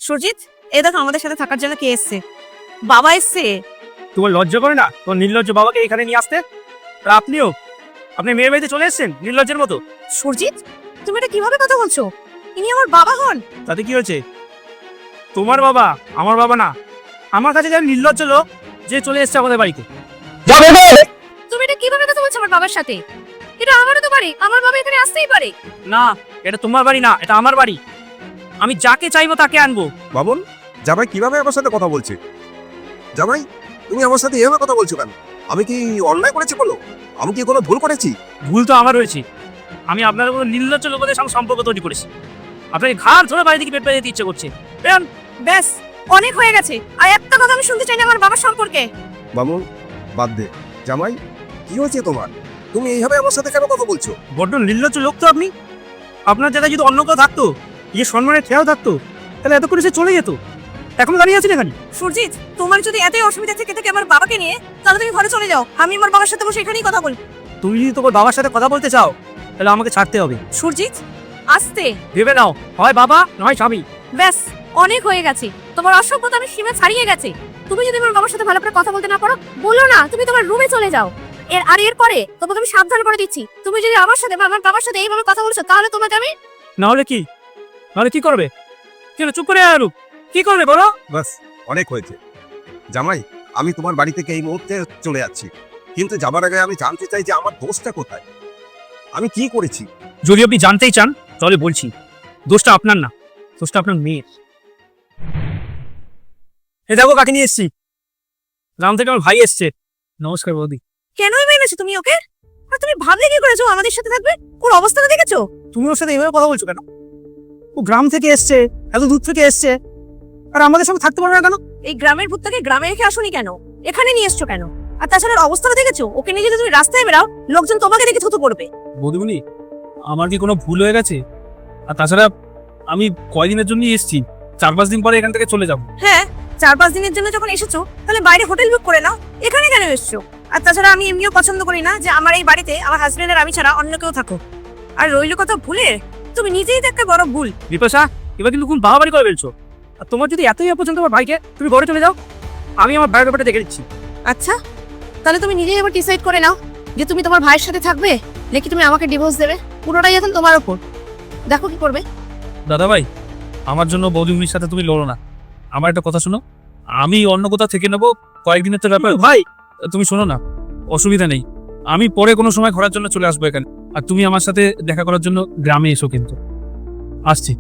সুরজিৎ, এ দেখো আমাদের সাথে থাকার জন্য কে এসছে। বাবা এসছে। তোমার লজ্জা করে না তোমার নির্লজ্জ বাবাকে এখানে নিয়ে আসতে? আর আপনিও আপনি মেয়ের বাড়িতে চলে এসেছেন নির্লজ্জের মতো। সুরজিৎ, তুমি এটা কিভাবে কথা বলছো? ইনি আমার বাবা হন। তাতে কি হয়েছে? তোমার বাবা, আমার বাবা না। আমার কাছে যেন নির্লজ্জ লোক যে চলে এসেছে আমাদের বাড়িতে। তুমি এটা কিভাবে কথা বলছো আমার বাবার সাথে? এটা আমারও তো বাড়ি, আমার বাবা এখানে আসতেই পারে। না, এটা তোমার বাড়ি না, এটা আমার বাড়ি। আমি যাকে চাইবো তাকে আনবো। বাবন, জামাই কিভাবে আমার সাথে কথা বলছে? জামাই, তুমি আমার সাথে এভাবে কথা বলছো কেন? আমি কি অন্যায় করেছি বলো? আমি কি কোনো ভুল করেছি? ভুল তো আমার হয়েছে। আমি আপনার কোনো নির্লজ্জ লোকদের সঙ্গে সম্পর্ক তৈরি করেছি। আপনাকে ঘাড় ধরে বাড়ি থেকে পেট পেয়ে যেতে ইচ্ছে করছে। বেরোন। ব্যাস, অনেক হয়ে গেছে। আর একটা কথা আমি শুনতে চাই না আমার বাবার সম্পর্কে। বাবন, বাদ দে। জামাই, কি হয়েছে তোমার? তুমি এইভাবে আমার সাথে কেন কথা বলছো? বড্ড নির্লজ্জ লোক তো আপনি। আপনার জায়গায় যদি অন্য কেউ থাকতো, ইয়ে সম্মানের খেয়াল থাকতো, তাহলে এত করে সে চলে যেত। এখনো দাঁড়িয়ে আছেন এখানে? সুরজিৎ, তোমার যদি এতই অসুবিধা থেকে থাকে আমার বাবাকে নিয়ে, তাহলে তুমি ঘরে চলে যাও। আমি আমার বাবার সাথে বসে এখানেই কথা বলবো। তুমি যদি তোমার বাবার সাথে কথা বলতে চাও, তাহলে আমাকে ছাড়তে হবে। সুরজিৎ, আস্তে। ভেবে নাও, হয় বাবা নয় স্বামী। ব্যাস, অনেক হয়ে গেছে। তোমার অসভ্যতা আমি সীমা ছাড়িয়ে গেছে। তুমি যদি আমার বাবার সাথে ভালো করে কথা বলতে না পারো, বলো না, তুমি তোমার রুমে চলে যাও। এরপরে তোমাকে আমি সাবধান করে দিচ্ছি, তুমি যদি আমার সাথে বা আমার বাবার সাথে এইভাবে কথা বলছো, তাহলে তোমাকে আমি। নাহলে কি? নাহলে কি করবে? কেন চুপ করে আর কি করবে বলো? বাস, অনেক হয়েছে। জামাই, আমি তোমার বাড়ি থেকে এই মুহূর্তে চলে যাচ্ছি, কিন্তু যাবার আগে আমি জানতে চাই যে আমার দোষটা কোথায়, আমি কি করেছি? যদি আপনি জানতেই চান তাহলে বলছি, দোষটা আপনার না, দোষটা আপনার মেয়ের। এ দেখো কাকে নিয়ে এসছি। গ্রাম থেকে আমার ভাই এসছে। নমস্কার বৌদি। কেনই মেনেছো তুমি ওকে? আর তুমি ভাবলে কি করেছো আমাদের সাথে থাকবে? ওর অবস্থাটা দেখেছো? তুমি ওর সাথে এইভাবে কথা বলছো কেন? ও গ্রাম থেকে এসছে, এত দূর থেকে এসছে, আর আমাদের সঙ্গে থাকতে পারবে না কেন? এই গ্রামের ভূতটাকে গ্রামে রেখে আসোনি কেন? এখানে নিয়ে এসছো কেন? আর তাছাড়া ওর অবস্থাটা দেখেছো? ওকে নিয়ে যদি তুমি রাস্তায় বেরাও, লোকজন তোমাকে দেখে থুতু পড়বে। বৌদিমণি, আমার কি কোনো ভুল হয়ে গেছে? আর তাছাড়া আমি কয়দিনের জন্য এসছি, 4-5 দিন পরে এখান থেকে চলে যাব। হ্যাঁ, 4-5 দিনের জন্য যখন এসেছো, তাহলে বাইরে হোটেল বুক করে নাও। এখানে কেন এসেছো? আর তাছাড়া আমি এমনিও পছন্দ করি না যে আমার এই বাড়িতে আমার হাজবেন্ডের আমি ছাড়া অন্য কেউ থাকো। আর রইল কথা ভুলে, তুমি নিজেই তো একটা বড় ভুল। বিপাশা, এবার কিন্তু কোন বাড়াবাড়ি করে ফেলছো। আর তোমার যদি এতই অপছন্দ আমার ভাইকে, তুমি ঘরে চলে যাও। আমি আমার ভাইয়ের ব্যাপারটা দেখে দিচ্ছি। আচ্ছা, তাহলে তুমি নিজেই এবার ডিসাইড করে নাও যে তুমি তোমার ভাইয়ের সাথে থাকবে নাকি তুমি আমাকে ডিভোর্স দেবে। পুরোটাই এখন তোমার উপর, দেখো কি করবে। দাদা ভাই, আমার জন্য বৌদিমণির সাথে তুমি লড়ো না। আমার একটা কথা শোনো, আমি অন্য কোথাও থেকে নেবো, কয়েকদিনের তো ব্যাপার। ভাই তুমি শোনো না, অসুবিধা নেই, আমি পরে কোনো সময় ঘোরার জন্য চলে আসবো এখানে। আর তুমি আমার সাথে দেখা করার জন্য গ্রামে এসো কিন্তু। আসছি।